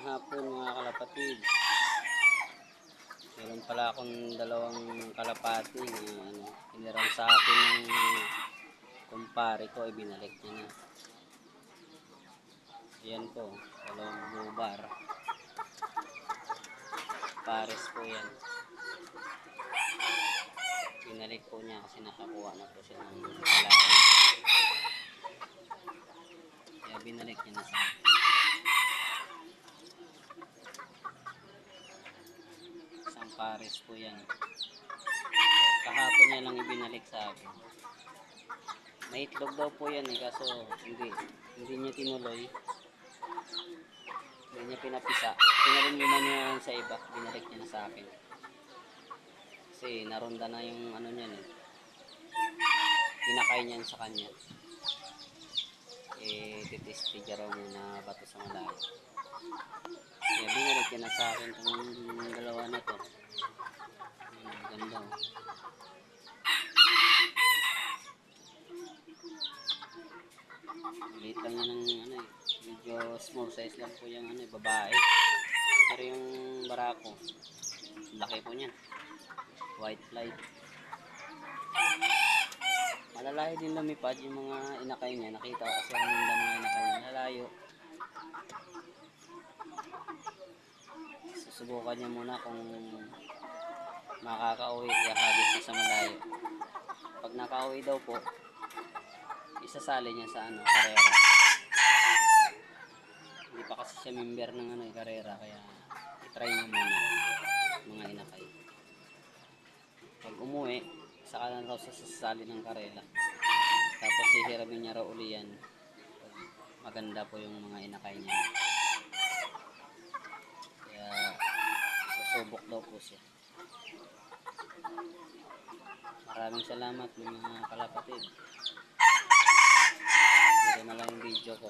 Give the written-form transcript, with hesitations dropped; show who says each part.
Speaker 1: hapon mga kalapatid. Meron pala akong dalawang kalapati na hiniram sa akin ng kumpare ko, ibinalik niya na. Ayan po, dalawang blue bar. Pares po yan. Binalik po niya kasi nakakuha na po siya ng kalaki. Kaya binalik niya na sa akin. Isang pares po yan. Kahapon niya lang ibinalik sa akin. May itlog daw po yan kaso hindi niya tinuloy. Hindi niya pinapisa. Pinarinlima niya sa iba, binalik niya na sa akin. Kasi naronda na yung niyan Pinakay niyan sa kanya. Titistiga raw muna bato sa malayo. Kaya binalik niya na sa akin itong dalawa na to. Ganda oh. Liit lang yan ng medyo small size lang po yung babae. Pero yung barako, laki po niyan. White flight. Malalayo din lumipad yung mga inakay niya. Nakita ko kasi ang mga inakay niya. Malalayo. Susubukan niya muna kung makakauwi. Ihagis niya sa malayo. Pag nakauwi daw po, isasali niya sa karera. Hindi pa kasi siya member ng karera, kaya itry niya muna mga inakay. Pag umuwi, saka na raw sasali ng karera. Tapos hihiramin niya raw uli yan. Maganda po yung mga inakay niya. Kaya susubok daw po siya. Maraming salamat mga kalapatid. Ito na lang yung video ko.